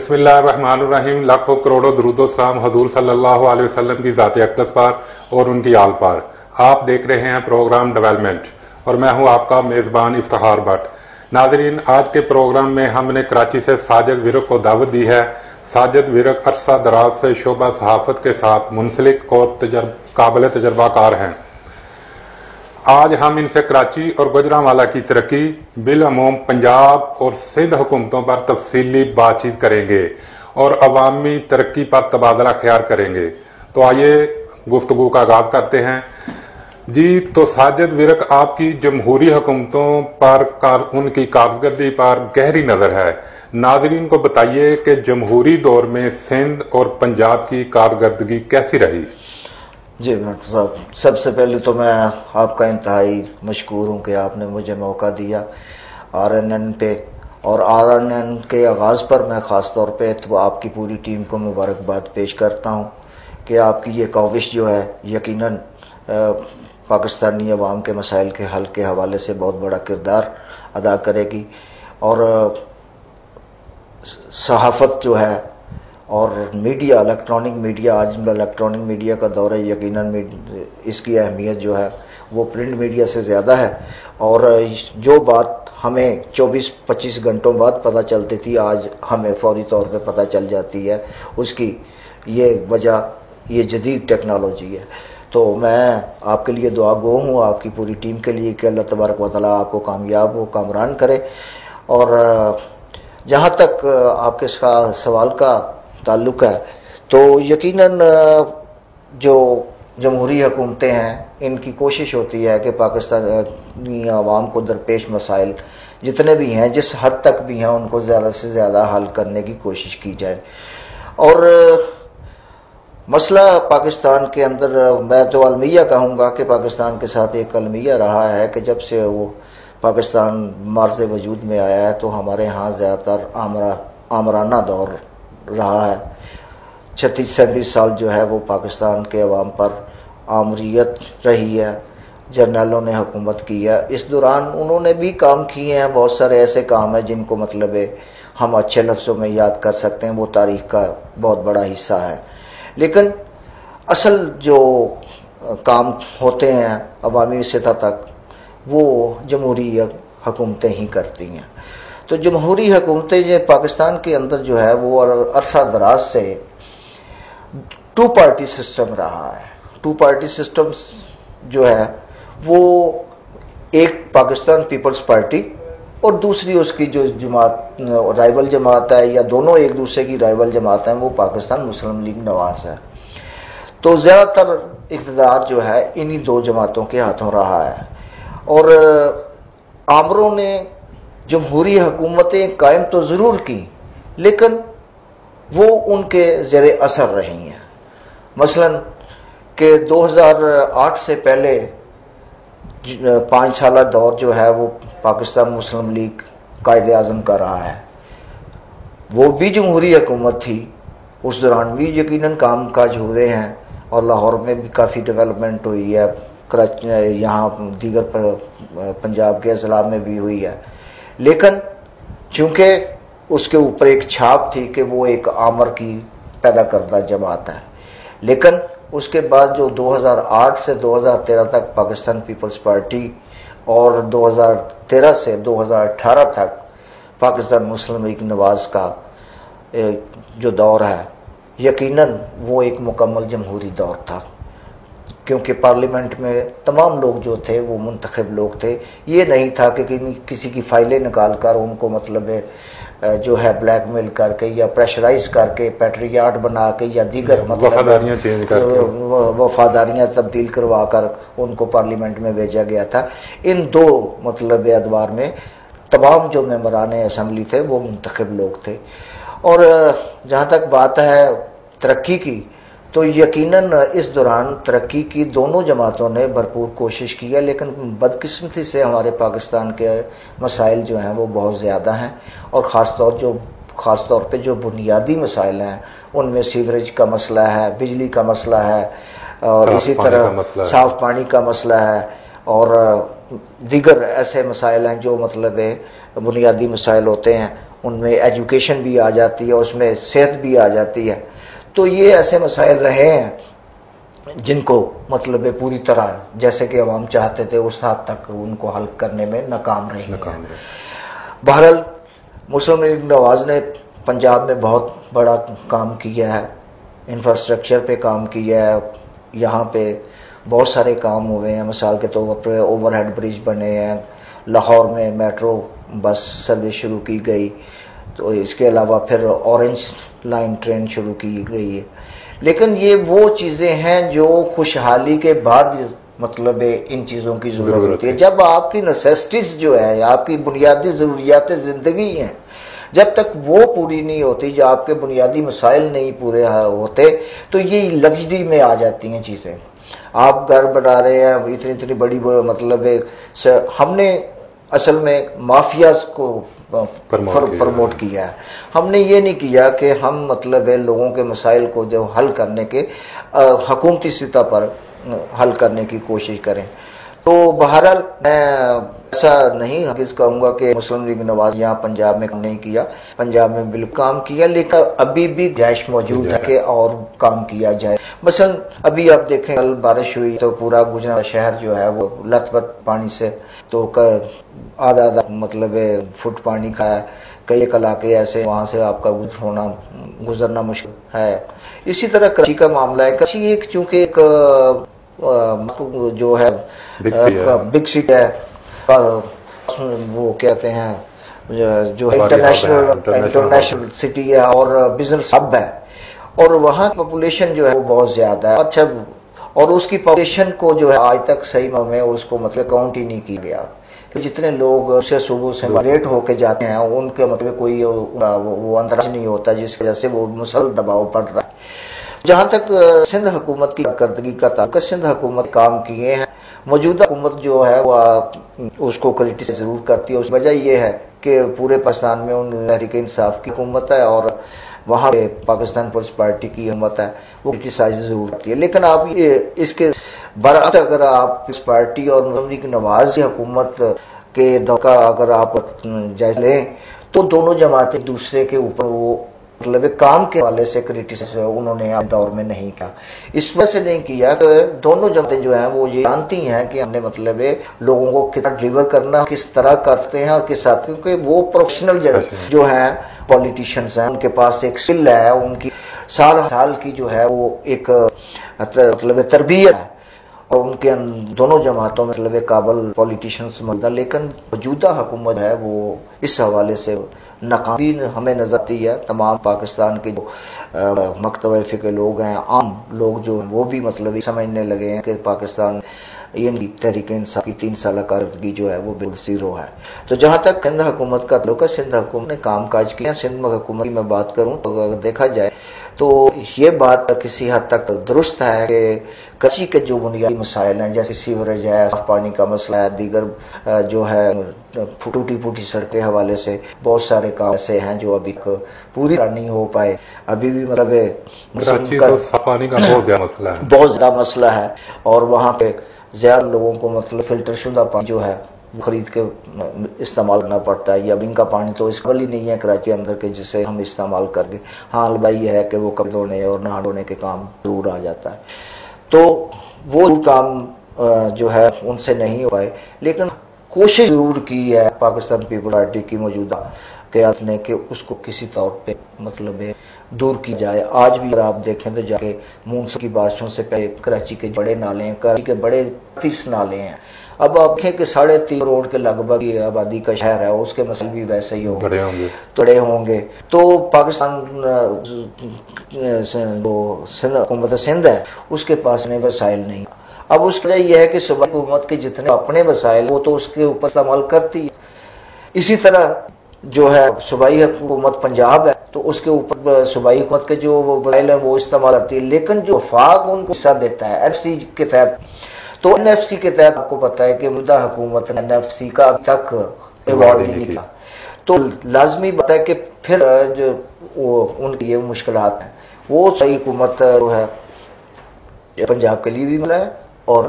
بسم اللہ الرحمن الرحیم. لاکھوں کروڑوں درود و سلام حضور صلی اللہ علیہ وسلم کی ذات اقدس پر اور ان کی آل پر. آپ دیکھ رہے ہیں پروگرام ڈیولپمنٹ اور میں ہوں آپ کا میزبان افتخار بٹ. ناظرین، آج کے پروگرام میں ہم نے کراچی سے ساجد ورک کو دعوت دی ہے. ساجد ورک عرصہ دراز سے شعبہ صحافت کے ساتھ منسلک اور قابل تجربہ کار ہیں. آج ہم ان سے کراچی اور گوجرانوالہ کی ترقی، بالعموم پنجاب اور سندھ حکومتوں پر تفصیلی بات چیت کریں گے اور عوامی ترقی پر تبادلہ خیال کریں گے. تو آئیے گفتگو کا آغاز کرتے ہیں. جی، تو ساجد ورک، آپ کی جمہوری حکومتوں پر ان کی کارکردگی پر گہری نظر ہے. ناظرین کو بتائیے کہ جمہوری دور میں سندھ اور پنجاب کی کارکردگی کیسی رہی؟ جی ڈاکٹر صاحب، سب سے پہلے تو میں آپ کا انتہائی مشکور ہوں کہ آپ نے مجھے موقع دیا RNN پہ، اور RNN کے آغاز پر میں خاص طور پہ تو آپ کی پوری ٹیم کو مبارکباد پیش کرتا ہوں کہ آپ کی یہ کوشش جو ہے یقیناً پاکستانی عوام کے مسائل کے حل کے حوالے سے بہت بڑا کردار ادا کرے گی. اور صحافت جو ہے اور میڈیا، الیکٹرانک میڈیا، آج الیکٹرانک میڈیا کا دور ہے، یقیناً اس کی اہمیت جو ہے وہ پرنٹ میڈیا سے زیادہ ہے. اور جو بات ہمیں 24-25 گھنٹوں بعد پتہ چلتی تھی، آج ہمیں فوری طور پہ پتہ چل جاتی ہے. اس کی یہ وجہ یہ جدید ٹیکنالوجی ہے. تو میں آپ کے لیے دعا گو ہوں، آپ کی پوری ٹیم کے لیے، کہ اللہ تبارک و تعالیٰ آپ کو کامیاب و کامران کرے. اور جہاں تک آپ کے سوال کا تعلق ہے، تو یقیناً جو جمہوری حکومتیں ہیں، ان کی کوشش ہوتی ہے کہ پاکستانی عوام کو درپیش مسائل جتنے بھی ہیں، جس حد تک بھی ہیں، ان کو زیادہ سے زیادہ حل کرنے کی کوشش کی جائے. اور مسئلہ پاکستان کے اندر، میں تو المیہ کہوں گا کہ پاکستان کے ساتھ ایک المیہ رہا ہے کہ جب سے وہ پاکستان مارز وجود میں آیا ہے تو ہمارے ہاں زیادہ تر آمرانہ دور رہا ہے. 36-37 سال جو ہے وہ پاکستان کے عوام پر آمریت رہی ہے، جرنیلوں نے حکومت کی ہے. اس دوران انہوں نے بھی کام کیے ہیں، بہت سارے ایسے کام ہیں جن کو مطلب ہم اچھے لفظوں میں یاد کر سکتے ہیں، وہ تاریخ کا بہت بڑا حصہ ہے. لیکن اصل جو کام ہوتے ہیں عوامی سطح تک، وہ جمہوری حکومتیں ہی کرتی ہیں. تو جمہوری حکومتیں جو پاکستان کے اندر جو ہے وہ عرصہ دراز سے 2 پارٹی سسٹم رہا ہے. 2 پارٹی سسٹم جو ہے وہ ایک پاکستان پیپلز پارٹی اور دوسری اس کی جو جماعت رائیول جماعت ہے، یا دونوں ایک دوسرے کی رائیول جماعت ہیں، وہ پاکستان مسلم لیگ نواز ہے. تو زیادہ تر اقتدار جو ہے انہی 2 جماعتوں کے ہاتھوں رہا ہے. اور آمروں نے جمہوری حکومتیں قائم تو ضرور کی، لیکن وہ ان کے زیر اثر رہی ہیں. مثلا کہ 2008 سے پہلے 5 سالہ دور جو ہے وہ پاکستان مسلم لیگ قائد اعظم کا رہا ہے. وہ بھی جمہوری حکومت تھی، اس دوران بھی یقیناً کام کاج ہوئے ہیں، اور لاہور میں بھی کافی ڈیولپمنٹ ہوئی ہے، یہاں دیگر پنجاب کے اضلاع میں بھی ہوئی ہے. لیکن چونکہ اس کے اوپر ایک چھاپ تھی کہ وہ ایک آمر کی پیدا کردہ جماعت ہے. لیکن اس کے بعد جو 2008 سے 2013 تک پاکستان پیپلز پارٹی، اور 2013 سے 2018 تک پاکستان مسلم لیگ نواز کا جو دور ہے، یقیناً وہ ایک مکمل جمہوری دور تھا، کیونکہ پارلیمنٹ میں تمام لوگ جو تھے وہ منتخب لوگ تھے. یہ نہیں تھا کہ کسی کی فائلیں نکال کر ان کو مطلب جو ہے بلیک میل کر کے یا پریشرائز کر کے پیٹریاٹ بنا کے یا دیگر مطلب وفاداریاں تبدیل کروا کر ان کو پارلیمنٹ میں بھیجا گیا تھا. ان 2 مطلب ادوار میں تمام جو ممبران اسمبلی تھے وہ منتخب لوگ تھے. اور جہاں تک بات ہے ترقی کی، تو یقیناً اس دوران ترقی کی دونوں جماعتوں نے بھرپور کوشش کی ہے. لیکن بدقسمتی سے ہمارے پاکستان کے مسائل جو ہیں وہ بہت زیادہ ہیں، اور خاص طور پہ جو بنیادی مسائل ہیں ان میں سیوریج کا مسئلہ ہے، بجلی کا مسئلہ ہے، اور اسی طرح صاف پانی کا مسئلہ ہے، اور دیگر ایسے مسائل ہیں جو مطلب بنیادی مسائل ہوتے ہیں. ان میں ایجوکیشن بھی آ جاتی ہے، اس میں صحت بھی آ جاتی ہے. تو یہ ایسے مسائل رہے ہیں جن کو مطلب پوری طرح جیسے کہ عوام چاہتے تھے اس حد تک ان کو حل کرنے میں ناکام رہے ہیں. بہرحال مسلم لیگ نواز نے پنجاب میں بہت بڑا کام کیا ہے، انفراسٹرکچر پہ کام کیا ہے. یہاں پہ بہت سارے کام ہوئے ہیں، مثال کے طور پر اوور ہیڈ برج بنے ہیں، لاہور میں میٹرو بس سروس شروع کی گئی، تو اس کے علاوہ پھر اورنج لائن ٹرین شروع کی گئی ہے. لیکن یہ وہ چیزیں ہیں جو خوشحالی کے بعد مطلب ان چیزوں کی ضرورت ہوتی ہے. جب آپ کی نیسیسٹیز جو ہے، آپ کی بنیادی ضروریات زندگی ہیں، جب تک وہ پوری نہیں ہوتی، جو آپ کے بنیادی مسائل نہیں پورے ہوتے، تو یہ لگژری میں آ جاتی ہیں چیزیں. آپ گھر بنا رہے ہیں اتنی بڑی مطلب ہم نے اصل میں مافیاز کو پروموٹ کیا ہے. ہم نے یہ نہیں کیا کہ ہم مطلب لوگوں کے مسائل کو جو حل کرنے کے حکومتی سطح پر حل کرنے کی کوشش کریں. تو بہرحال میں ایسا نہیں ہرگز کہوں گا کہ مسلم لیگ نواز یہاں پنجاب میں نہیں کیا، پنجاب میں بالکل کام کیا، لیکن ابھی بھی گنجائش موجود ہے کہ اور کام کیا جائے. مثلا ابھی آپ دیکھیں کل بارش ہوئی تو پورا گجرا شہر جو ہے وہ لت پت پانی سے، تو آدھا مطلب فٹ پانی کا ہے. کئی علاقے ایسے وہاں سے آپ کا گزرنا مشکل ہے. اسی طرح کراچی کا معاملہ ہے. کراچی ایک چونکہ ایک جو ہے بگ سٹی ہے، وہ کہتے ہیں جو انٹرنیشنل سٹی ہے اور بزنس ہب ہے، اور وہاں پاپولیشن جو ہے وہ بہت زیادہ ہے. اچھا، اور اس کی پاپولیشن کو جو ہے آج تک صحیح میں اس کو مطلب کاؤنٹ ہی نہیں کیا گیا کہ جتنے لوگ اسے صبح سے لیٹ ہو کے جاتے ہیں ان کے مطلب کوئی وہ اندراج نہیں ہوتا، جس کی وجہ سے وہ مسلسل دباؤ پڑ رہا ہے. جہاں تک سندھ حکومت کی کارکردگی کا تعلق، سندھ حکومت کام کیے ہیں. موجودہ حکومت جو ہے وہ اس کو کریٹیسائز ضرور کرتی ہے. اس وجہ یہ ہے کہ پورے پاکستان میں ان تحریک انصاف کی حکومت ہے اور وہاں پہ پاکستان پیپلز پارٹی کی حکومت ہے، وہ کریٹیسائز ضرور کرتی ہے. لیکن آپ اس کے برعکس اگر آپ پیپلز پارٹی اور مسلم لیگ نواز کی حکومت کے دور کا اگر آپ جائزہ لیں تو دونوں جماعتیں دوسرے کے اوپر وہ مطلب کام کے حوالے سے کریٹیسائز انہوں نے اپنے دور میں نہیں کیا. اس وجہ سے نہیں کیا کہ دونوں جماعتیں جو ہیں وہ یہ جانتی ہیں کہ ہم نے مطلب لوگوں کو کتنا ڈلیور کرنا، کس طرح کرتے ہیں اور کس ساتھ، کیونکہ وہ پروفیشنل جو ہیں پولیٹیشنز ہیں، ان کے پاس ایک سکل ہے، ان کی سال کی جو ہے وہ ایک مطلب تربیت ہے، اور ان کے دونوں جماعتوں میں مطلب قابل پولیٹیشنز موجود ہیں. لیکن موجودہ حکومت ہے وہ اس حوالے سے ناکامی ہمیں نظر آتی ہے. تمام پاکستان کے جو مکتب فکر لوگ ہیں، عام لوگ جو ہیں، وہ بھی مطلب سمجھنے لگے ہیں کہ پاکستان یہ تحریک انصاف کی 3 سالہ کارکردگی جو ہے وہ بالکل زیرو ہے. تو جہاں تک سندھ حکومت کا تعلق ہے، سندھ حکومت نے کام کاج کیا. سندھ حکومت کی میں بات کروں تو اگر دیکھا جائے تو یہ بات کسی حد تک درست ہے کہ کراچی کے جو بنیادی مسائل ہیں جیسے سیوریج ہے، صاف پانی کا مسئلہ ہے، دیگر جو ہے ٹوٹی پھوٹی سڑکیں حوالے سے بہت سارے کام ایسے ہیں جو ابھی پوری طرح نہیں ہو پائے. ابھی بھی مطلب کراچی تو صاف پانی کا بہت زیادہ مسئلہ ہے، بہت زیادہ مسئلہ ہے، اور وہاں پہ زیادہ لوگوں کو مطلب فلٹر شدہ پانی جو ہے وہ خرید کے استعمال کرنا پڑتا ہے. یا اب ان کا پانی تو اس قابل ہی نہیں ہے کراچی اندر کے جسے ہم استعمال کر کے. ہاں البتہ یہ ہے کہ وہ کپڑے دھونے اور نہا دھونے کے کام ضرور آ جاتا ہے. تو وہ کام جو ہے ان سے نہیں ہو پائے، لیکن کوشش ضرور کی ہے پاکستان پیپل پارٹی کی موجودہ قیادت نے کہ اس کو کسی طور پہ مطلب دور کی جائے. آج بھی اگر آپ دیکھیں تو جا کے مونسون کی بارشوں سے پہلے کراچی کے بڑے نالے ہیں، کراچی کے بڑے 30 نالے ہیں. اب آپ دیکھیں کہ 3.5 کروڑ کے لگ بھگ آبادی کا شہر ہے، اس کے مسئلے بھی ویسے ہی بڑے ہوں گے. تو پاکستان حکومت سندھ ہے اس کے پاس نے وسائل نہیں. اب اس کا یہ ہے کہ صوبائی حکومت کے جتنے اپنے وسائل وہ تو اس کے اوپر استعمال کرتی ہے. اسی طرح جو ہے صوبائی حکومت پنجاب ہے تو اس کے اوپر صوبائی حکومت کے جو وسائل ہیں وہ استعمال کرتی ہے. لیکن جو وفاق ان کو حصہ دیتا ہے NFC کے تحت، تو NFC کے تحت آپ کو پتا ہے کہ موجودہ حکومت نے NFC کا اب تک ایوارڈ نہیں کیا. تو لازمی بات ہے کہ پھر جو ان کی یہ مشکلات ہیں وہ صحیح حکومت جو ہے پنجاب کے لیے بھی مسئلہ ہے اور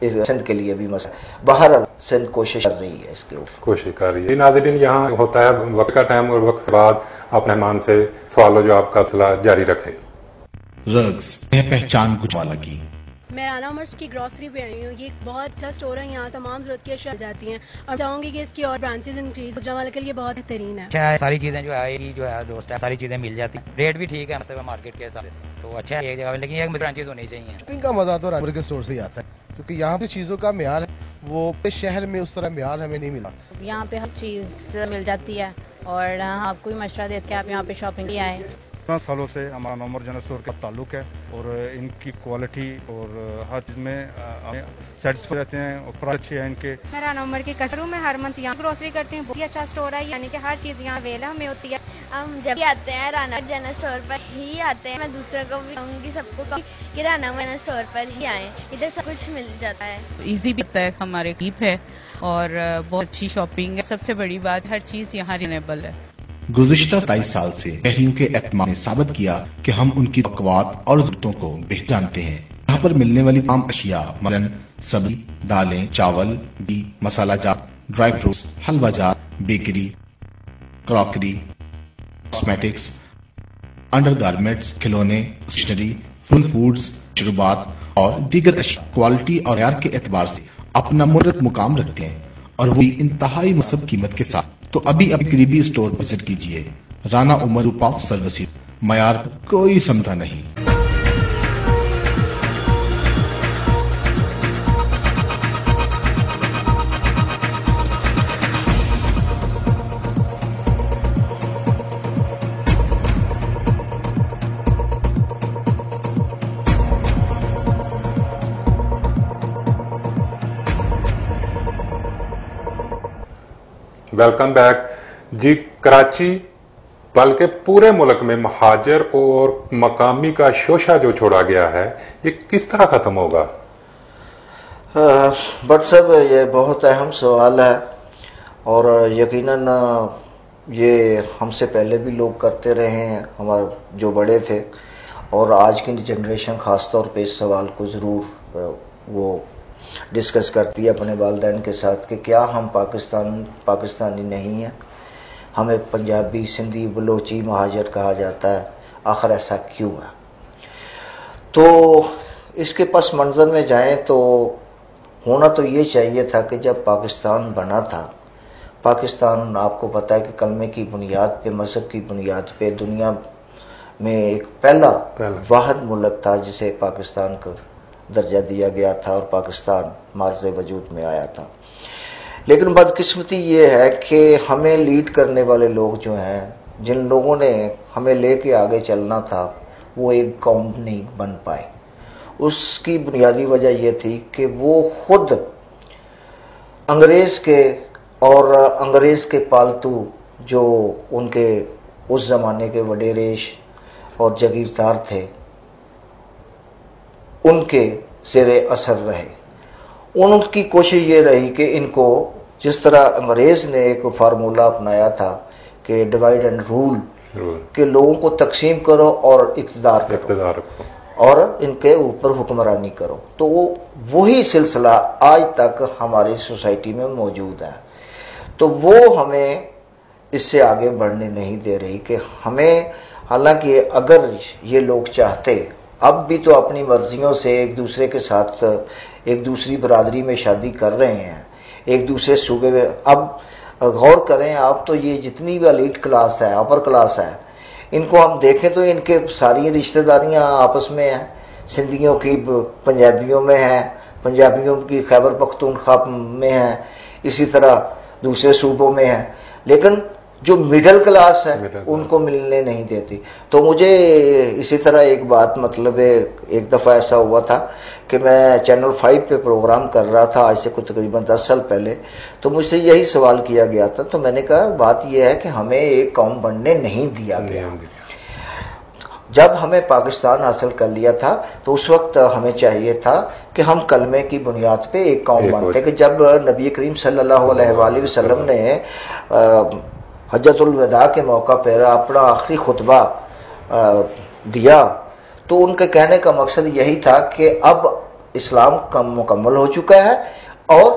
سندھ کے لیے بھی مسئلہ. بہرحال سندھ کوشش کر رہی ہے اس کے اوپر. کوشش کر رہی ہے. ناظرین یہاں ہوتا ہے وقت کا ٹائم اور وقت کے بعد اپنے مہمان سے سوال و جواب کا سلسلہ جاری رکھیں. رگز پہچان گجوالا کی. میں رانا عمر کی گروسری پہ آئی ہوں. یہ بہت اچھا اسٹور ہے, یہاں تمام ضرورت کی اشیاء جاتی ہیں اور چاہوں گی کہ اس کی اور برانچز انکریز. گجرانوالہ کے لیے بہت بہترین ہے. ساری چیزیں جو ہے دوست ہے, ساری چیزیں مل جاتی ہیں, ریٹ بھی ٹھیک ہے مارکیٹ کے حساب سے, تو اچھا ہے ایک جگہ, لیکن ایک برانچز ہونی چاہیے. ان کا مزہ تو رانامر کے اسٹور سے ہی آتا ہے کیونکہ یہاں پہ چیزوں کا معیار ہے, وہ شہر میں اس طرح معیار ہمیں نہیں ملا. یہاں پہ ہر چیز مل جاتی ہے اور آپ کو بھی مشورہ دیتے ہیں آپ یہاں پہ شاپنگ کی آئے. 15 سالوں سے ہمارا نامور جنرل اسٹور کا تعلق ہے اور ان کی کوالٹی اور ہر چیز میں سیٹسفائی رہتے ہیں اور پرائس اچھے ہیں ان کے. میں رانا عمر کے کسٹمر میں ہر منتھ یہاں گروسری کرتی ہوں. بہت ہی اچھا اسٹور ہے, یعنی کہ ہر چیز یہاں اویلیبل ہمیں ہوتی ہے. ہم جب بھی آتے ہیں رانا جنرل اسٹور پر ہی آتے ہیں. میں دوسروں کو بھی کہوں گی, سب کو کہوں کہ رانا جنرل اسٹور پر ہی آئیں, ادھر سب کچھ مل جاتا ہے. ایزی بھی ہوتا ہے, ہمارے قریب ہے اور بہت اچھی شاپنگ ہے. سب سے بڑی بات ہر چیز یہاں ریزنیبل ہے. گزشتہ 27 سال سے شہریوں کے اعتماد نے ثابت کیا کہ ہم ان کی توقعات اور ضرورتوں کو بہتر جانتے ہیں. یہاں پر ملنے والی تمام اشیاء مثلاً سبزی, دالیں, چاول, گھی, مسالہ جات, ڈرائی فروٹس, حلوہ جات, bakery, crockery, cosmetics, under garments, کھلونے, اسٹیشنری, فوڈز, شربات اور دیگر اشیاء کوالٹی اور معیار کے اعتبار سے اپنا مرتب مقام رکھتے ہیں اور وہی انتہائی مناسب قیمت کے ساتھ. تو ابھی قریبی اسٹور وزٹ کیجیے. رانا عمر گروپ آف سروسز, معیار کوئی سمجھا نہیں. Welcome back. جی کراچی بلکہ پورے ملک میں مہاجر اور مقامی کا شوشہ جو چھوڑا گیا ہے, یہ کس طرح ختم ہوگا؟ بٹ صاحب یہ بہت اہم سوال ہے اور یقیناً یہ ہم سے پہلے بھی لوگ کرتے رہے ہیں, ہمارے جو بڑے تھے, اور آج کی جنریشن خاص طور پہ اس سوال کو ضرور وہ ڈسکس کرتی ہے اپنے والدین کے ساتھ کہ کیا ہم پاکستانی نہیں ہیں, ہمیں پنجابی, سندھی, بلوچی مہاجر کہا جاتا ہے, آخر ایسا کیوں ہے؟ تو اس کے پس منظر میں جائیں تو ہونا تو یہ چاہیے تھا کہ جب پاکستان بنا تھا, پاکستان آپ کو پتا ہے کہ کلمے کی بنیاد پہ, مذہب کی بنیاد پہ دنیا میں ایک پہلا واحد ملک تھا جسے پاکستان کا درجہ دیا گیا تھا اور پاکستان معرض وجود میں آیا تھا. لیکن بدقسمتی یہ ہے کہ ہمیں لیڈ کرنے والے لوگ جو ہیں, جن لوگوں نے ہمیں لے کے آگے چلنا تھا, وہ ایک قوم نہیں بن پائے. اس کی بنیادی وجہ یہ تھی کہ وہ خود انگریز کے اور انگریز کے پالتو جو ان کے اس زمانے کے وڈیرے اور جگیردار تھے, ان کے زیر اثر رہے. ان کی کوشش یہ رہی کہ ان کو, جس طرح انگریز نے ایک فارمولہ اپنایا تھا کہ ڈیوائڈ اینڈ رول, کہ لوگوں کو تقسیم کرو اور اقتدار کرو اور ان کے اوپر حکمرانی کرو, تو وہی سلسلہ آج تک ہماری سوسائٹی میں موجود ہے. تو وہ ہمیں اس سے آگے بڑھنے نہیں دے رہی کہ ہمیں, حالانکہ اگر یہ لوگ چاہتے, اب بھی تو اپنی مرضیوں سے ایک دوسرے کے ساتھ ایک دوسری برادری میں شادی کر رہے ہیں, ایک دوسرے صوبے میں. اب غور کریں آپ, تو یہ جتنی بھی ایلیٹ کلاس ہے, اپر کلاس ہے, ان کو ہم دیکھیں تو ان کے ساری رشتہ داریاں آپس میں ہیں. سندھیوں کی پنجابیوں میں ہیں, پنجابیوں کی خیبر پختونخوا میں ہیں, اسی طرح دوسرے صوبوں میں ہیں. لیکن جو مڈل کلاس ہے ان کو ملنے نہیں دیتی. تو مجھے اسی طرح ایک بات, مطلب ایک دفعہ ایسا ہوا تھا کہ میں چینل 5 پہ پروگرام کر رہا تھا, آج سے کچھ تقریباً 10 سال پہلے, تو مجھ سے یہی سوال کیا گیا تھا. تو میں نے کہا بات یہ ہے کہ ہمیں ایک قوم بننے نہیں دیا گیا. جب ہمیں پاکستان حاصل کر لیا تھا تو اس وقت ہمیں چاہیے تھا کہ ہم کلمے کی بنیاد پہ ایک قوم بنتے. کہ جب نبی کریم صلی اللہ علیہ وآلہ وسلم نے حجۃ الوداع کے موقع پر اپنا آخری خطبہ دیا, تو ان کے کہنے کا مقصد یہی تھا کہ اب اسلام کا مکمل ہو چکا ہے اور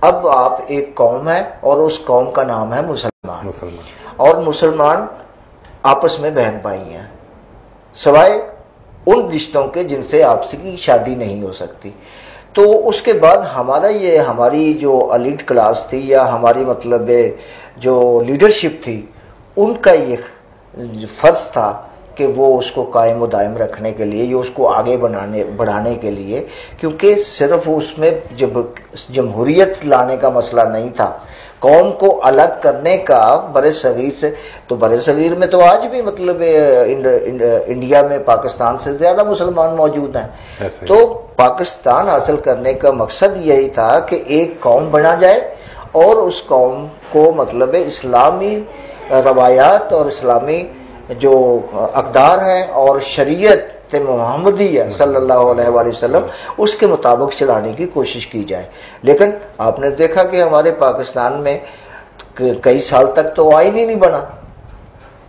اب آپ ایک قوم ہے اور اس قوم کا نام ہے مسلمان. اور مسلمان آپس میں بہن بھائی ہیں سوائے ان رشتوں کے جن سے آپسی کی شادی نہیں ہو سکتی. تو اس کے بعد ہماری جو الیٹ کلاس تھی یا ہماری مطلب جو لیڈرشپ تھی ان کا یہ فرض تھا کہ وہ اس کو قائم و دائم رکھنے کے لیے یا اس کو آگے بڑھانے کے لیے، کیونکہ صرف اس میں جب جمہوریت لانے کا مسئلہ نہیں تھا، قوم کو الگ کرنے کا بر صغیر سے. تو بر صغیر میں تو آج بھی مطلب انڈیا میں پاکستان سے زیادہ مسلمان موجود ہیں. تو پاکستان حاصل کرنے کا مقصد یہی تھا کہ ایک قوم بنا جائے اور اس قوم کو مطلب اسلامی روایات اور اسلامی جو اقدار ہیں اور شریعت محمدی ہے صلی اللہ علیہ وآلہ وسلم اس کے مطابق چلانے کی کوشش کی جائے. لیکن آپ نے دیکھا کہ ہمارے پاکستان میں کئی سال تک تو آئین ہی نہیں بنا.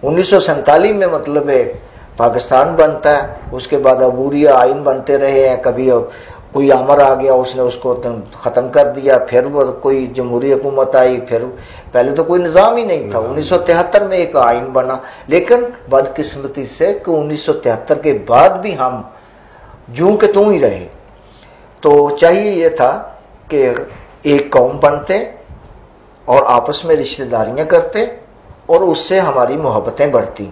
1947 میں مطلب پاکستان بنتا ہے، اس کے بعد عبوریہ آئین بنتے رہے ہیں، کبھی کوئی امر آ گیا اس نے اس کو ختم کر دیا، پھر وہ کوئی جمہوری حکومت آئی، پھر پہلے تو کوئی نظام ہی نہیں تھا. 1973 میں ایک آئین بنا، لیکن بدقسمتی سے کہ 1973 کے بعد بھی ہم جوں کہ توں ہی رہے. تو چاہیے یہ تھا کہ ایک قوم بنتے اور آپس میں رشتہ داریاں کرتے اور اس سے ہماری محبتیں بڑھتی.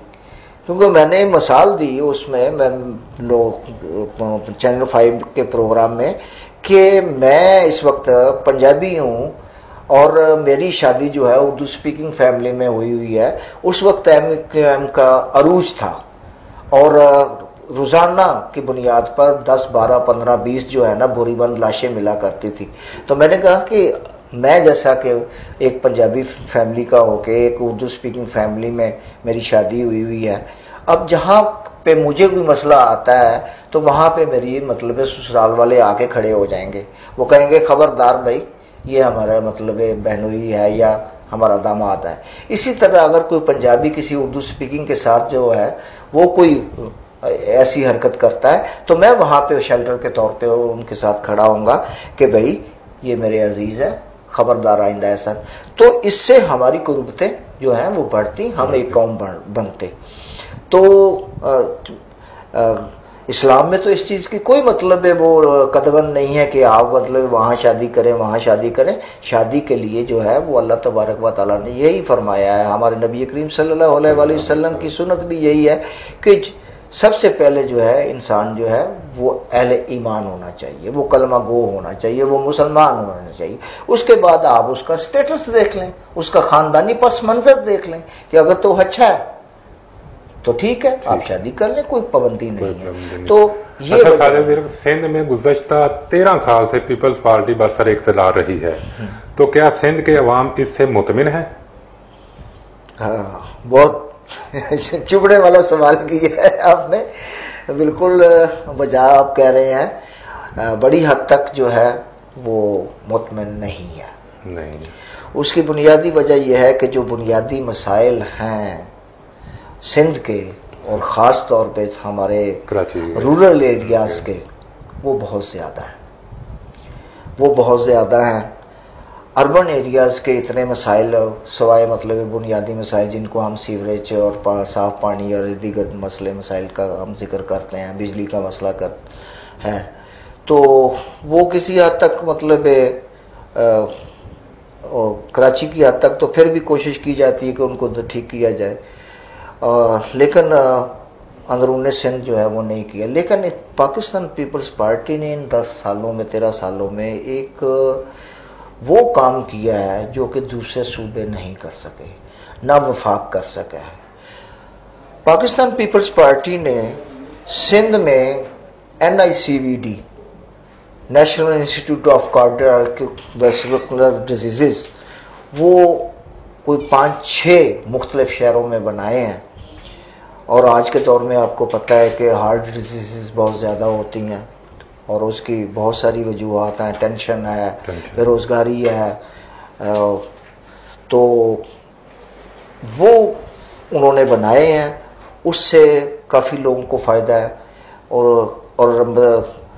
کیونکہ میں نے مثال دی اس میں چینل 5 کے پروگرام میں کہ میں اس وقت پنجابی ہوں اور میری شادی جو ہے اردو سپیکنگ فیملی میں ہوئی ہے. اس وقت ایم کا عروج تھا اور روزانہ کی بنیاد پر 10 12 15 20 جو ہے نا بوری بند لاشیں ملا کرتی تھی. تو میں نے کہا کہ میں جیسا کہ ایک پنجابی فیملی کا ہو کے ایک اردو سپیکنگ فیملی میں میری شادی ہوئی ہے، اب جہاں پہ مجھے کوئی مسئلہ آتا ہے تو وہاں پہ میری مطلب سسرال والے آ کے کھڑے ہو جائیں گے، وہ کہیں گے خبردار بھائی یہ ہمارا مطلب بہنوئی ہے یا ہمارا داماد ہے. اسی طرح اگر کوئی پنجابی کسی اردو سپیکنگ کے ساتھ جو ہے وہ کوئی ایسی حرکت کرتا ہے تو میں وہاں پہ شیلٹر کے طور پہ ان کے ساتھ کھڑا ہوں گا کہ بھائی یہ میرے عزیز ہے، خبردار آئندہ ایسا. تو اس سے ہماری قربتیں جو ہیں وہ بڑھتی، ہم ایک قوم بنتے. تو اسلام میں تو اس چیز کی کوئی مطلب ہے وہ قدغن نہیں ہے کہ آپ مطلب وہاں شادی کریں وہاں شادی کریں. شادی کے لیے جو ہے وہ اللہ تبارک و تعالیٰ نے یہی فرمایا ہے. ہمارے نبی کریم صلی اللہ علیہ وآلہ وسلم کی سنت بھی یہی ہے کہ سب سے پہلے جو ہے انسان جو ہے وہ اہل ایمان ہونا چاہیے، وہ کلمہ گو ہونا چاہیے، وہ مسلمان ہونا چاہیے. اس کے بعد آپ اس کا سٹیٹس دیکھ لیں، اس کا خاندانی پس منظر دیکھ لیں کہ اگر تو اچھا ہے تو ٹھیک ہے آپ شادی کر لیں، کوئی پابندی نہیں ہے. تو یہ سندھ میں گزشتہ 13 سال سے پیپلز پارٹی برسر اقتدار رہی ہے، تو کیا سندھ کے عوام اس سے مطمئن ہے؟ ہاں، بہت چبڑے والا سوال کیا ہے آپ نے، بالکل بجا آپ کہہ رہے ہیں. بڑی حد تک جو ہے وہ مطمئن نہیں ہے. نہیں، اس کی بنیادی وجہ یہ ہے کہ جو بنیادی مسائل ہیں سندھ کے اور خاص طور پہ ہمارے رورل ایریاز کے وہ بہت زیادہ ہیں. اربن ایریاز کے اتنے مسائل سوائے مطلب بنیادی مسائل جن کو ہم سیوریج اور صاف پانی اور دیگر مسائل کا ہم ذکر کرتے ہیں، بجلی کا مسئلہ ہے، تو وہ کسی حد تک مطلب کراچی کی حد تک تو پھر بھی کوشش کی جاتی ہے کہ ان کو ٹھیک کیا جائے، لیکن اندرون سندھ جو ہے وہ نہیں کیا. لیکن پاکستان پیپلز پارٹی نے ان 10 سالوں میں 13 سالوں میں ایک وہ کام کیا ہے جو کہ دوسرے صوبے نہیں کر سکے، نہ وفاق کر سکا ہے. پاکستان پیپلز پارٹی نے سندھ میں NICVD National Institute of Cardiovascular Diseases وہ کوئی 5-6 مختلف شہروں میں بنائے ہیں. اور آج کے دور میں آپ کو پتہ ہے کہ ہارٹ ڈیزیزز بہت زیادہ ہوتی ہیں اور اس کی بہت ساری وجوہات ہیں، ٹینشن ہے، بے روزگاری ہے. تو وہ انہوں نے بنائے ہیں، اس سے کافی لوگوں کو فائدہ ہے. اور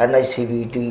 NICVD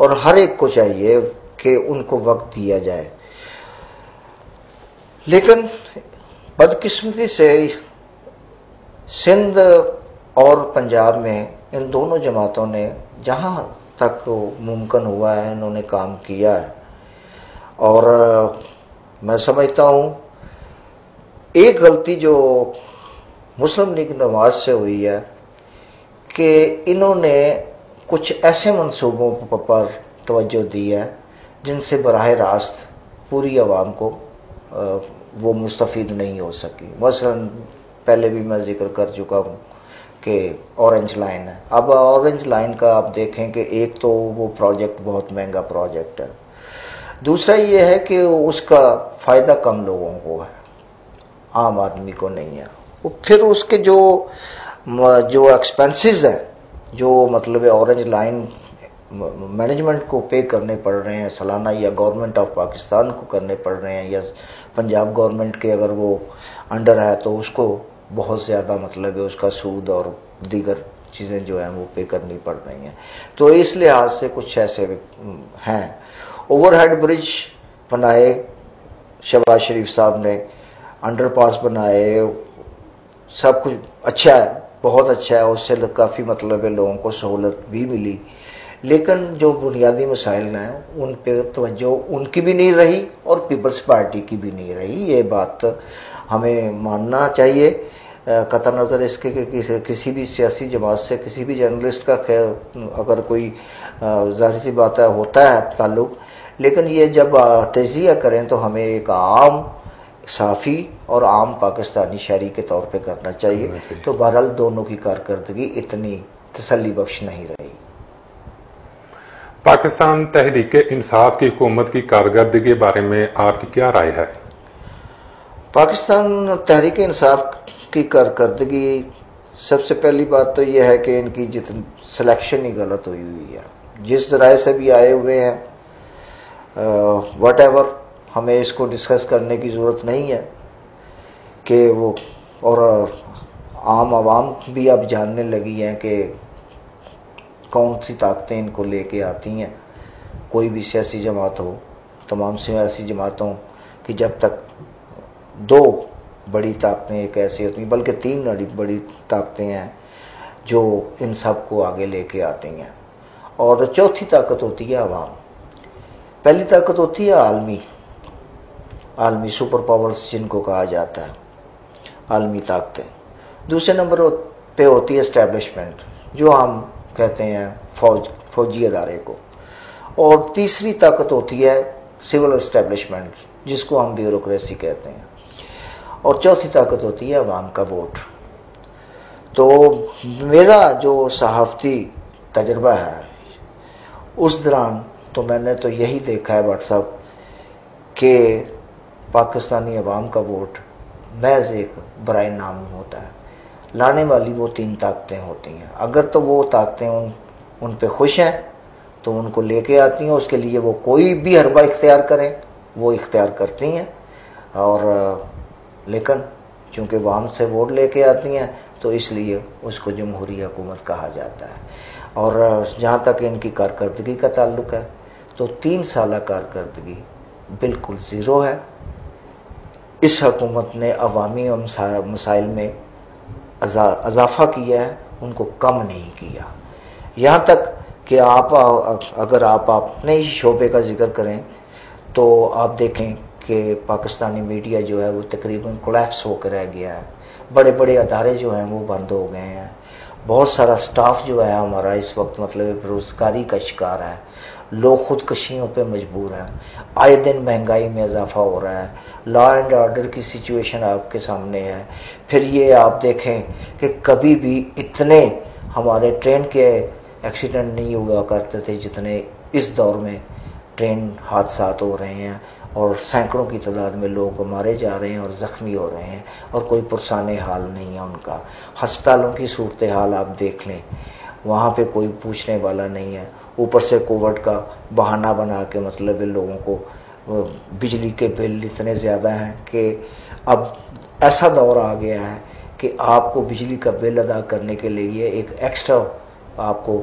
اور ہر ایک کو چاہیے کہ ان کو وقت دیا جائے. لیکن بدقسمتی سے سندھ اور پنجاب میں ان دونوں جماعتوں نے جہاں تک ممکن ہوا ہے انہوں نے کام کیا ہے. اور میں سمجھتا ہوں ایک غلطی جو مسلم لیگ نواز سے ہوئی ہے کہ انہوں نے کچھ ایسے منصوبوں پر توجہ دی ہے جن سے براہ راست پوری عوام کو وہ مستفید نہیں ہو سکی. مثلا پہلے بھی میں ذکر کر چکا ہوں کہ اورنج لائن ہے. اب اورنج لائن کا آپ دیکھیں کہ ایک تو وہ پروجیکٹ بہت مہنگا پروجیکٹ ہے, دوسرا یہ ہے کہ اس کا فائدہ کم لوگوں کو ہے, عام آدمی کو نہیں ہے. پھر اس کے جو ایکسپنسز ہیں جو مطلب اورنج لائن مینجمنٹ کو پے کرنے پڑ رہے ہیں سالانہ, یا گورنمنٹ آف پاکستان کو کرنے پڑ رہے ہیں, یا پنجاب گورنمنٹ کے اگر وہ انڈر ہے تو اس کو بہت زیادہ مطلب ہے اس کا سود اور دیگر چیزیں جو ہیں وہ پے کرنی پڑ رہی ہیں. تو اس لحاظ سے کچھ ایسے ہیں. اوور ہیڈ برج بنائے شہباز شریف صاحب نے, انڈر پاس بنائے, سب کچھ اچھا ہے, بہت اچھا ہے, اس سے کافی مطلب ہے لوگوں کو سہولت بھی ملی. لیکن جو بنیادی مسائل ہیں ان پہ توجہ ان کی بھی نہیں رہی اور پیپلز پارٹی کی بھی نہیں رہی. یہ بات ہمیں ماننا چاہیے قطع نظر اس کے کہ کسی بھی سیاسی جماعت سے کسی بھی جرنلسٹ کا اگر کوئی ظاہر سی بات ہے ہوتا ہے تعلق, لیکن یہ جب تجزیہ کریں تو ہمیں ایک عام صافی اور عام پاکستانی شہری کے طور پہ کرنا چاہیے. تو بہرحال دونوں کی کارکردگی اتنی تسلی بخش نہیں رہی. پاکستان تحریک انصاف کی حکومت کی کارکردگی کے بارے میں آپ کی کیا رائے ہے؟ پاکستان تحریک انصاف کی کارکردگی, سب سے پہلی بات تو یہ ہے کہ ان کی جتنی سلیکشن ہی غلط ہوئی ہے. جس ذرائع سے بھی آئے ہوئے ہیں واٹ ایور, ہمیں اس کو ڈسکس کرنے کی ضرورت نہیں ہے کہ وہ, اور عام عوام بھی اب جاننے لگی ہیں کہ کون سی طاقتیں ان کو لے کے آتی ہیں. کوئی بھی سیاسی جماعت ہو, تمام سیاسی جماعتوں کی جب تک دو بڑی طاقتیں ایک ایسی ہوتی ہیں, بلکہ تین بڑی طاقتیں ہیں جو ان سب کو آگے لے کے آتی ہیں. اور چوتھی طاقت ہوتی ہے عوام. پہلی طاقت ہوتی ہے عالمی سپر پاورز جن کو کہا جاتا ہے, عالمی طاقتیں. دوسرے نمبر پہ ہوتی ہے اسٹیبلشمنٹ جو ہم کہتے ہیں فوجی ادارے کو. اور تیسری طاقت ہوتی ہے سول اسٹیبلشمنٹ جس کو ہم بیوروکریسی کہتے ہیں. اور چوتھی طاقت ہوتی ہے عوام کا ووٹ. تو میرا جو صحافتی تجربہ ہے اس دوران تو میں نے تو یہی دیکھا ہے بٹ صاحب کہ پاکستانی عوام کا ووٹ محض ایک برائے نام ہوتا ہے. لانے والی وہ تین طاقتیں ہوتی ہیں. اگر تو وہ طاقتیں ان پہ خوش ہیں تو ان کو لے کے آتی ہیں, اس کے لیے وہ کوئی بھی حربہ اختیار کریں وہ اختیار کرتی ہیں. اور لیکن چونکہ عوام سے ووٹ لے کے آتی ہیں تو اس لیے اس کو جمہوری حکومت کہا جاتا ہے. اور جہاں تک ان کی کارکردگی کا تعلق ہے تو 3 سالہ کارکردگی بالکل زیرو ہے. اس حکومت نے عوامی مسائل میں اضافہ کیا ہے, ان کو کم نہیں کیا. یہاں تک کہ اگر آپ اپنے ہی شعبے کا ذکر کریں تو آپ دیکھیں کہ پاکستانی میڈیا جو ہے وہ تقریباً کولیپس ہو کر رہ گیا ہے. بڑے بڑے ادارے جو ہیں وہ بند ہو گئے ہیں. بہت سارا سٹاف جو ہے ہمارا اس وقت مطلب بےروزگاری کا شکار ہے. لوگ خودکشیوں پہ مجبور ہیں. آئے دن مہنگائی میں اضافہ ہو رہا ہے. لا اینڈ آرڈر کی سچویشن آپ کے سامنے ہے. پھر یہ آپ دیکھیں کہ کبھی بھی اتنے ہمارے ٹرین کے ایکسیڈنٹ نہیں ہوا کرتے تھے جتنے اس دور میں ٹرین حادثات ہو رہے ہیں, اور سینکڑوں کی تعداد میں لوگ مارے جا رہے ہیں اور زخمی ہو رہے ہیں, اور کوئی پرسان حال نہیں ہے ان کا. ہسپتالوں کی صورتحال آپ دیکھ لیں, وہاں پہ کوئی پوچھنے والا نہیں ہے. اوپر سے کووڈ کا بہانہ بنا کے مطلب لوگوں کو بجلی کے بل اتنے زیادہ ہیں کہ اب ایسا دور آ گیا ہے کہ آپ کو بجلی کا بل ادا کرنے کے لیے ایک ایکسٹرا آپ کو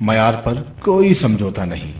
معیار پر کوئی سمجھوتا نہیں۔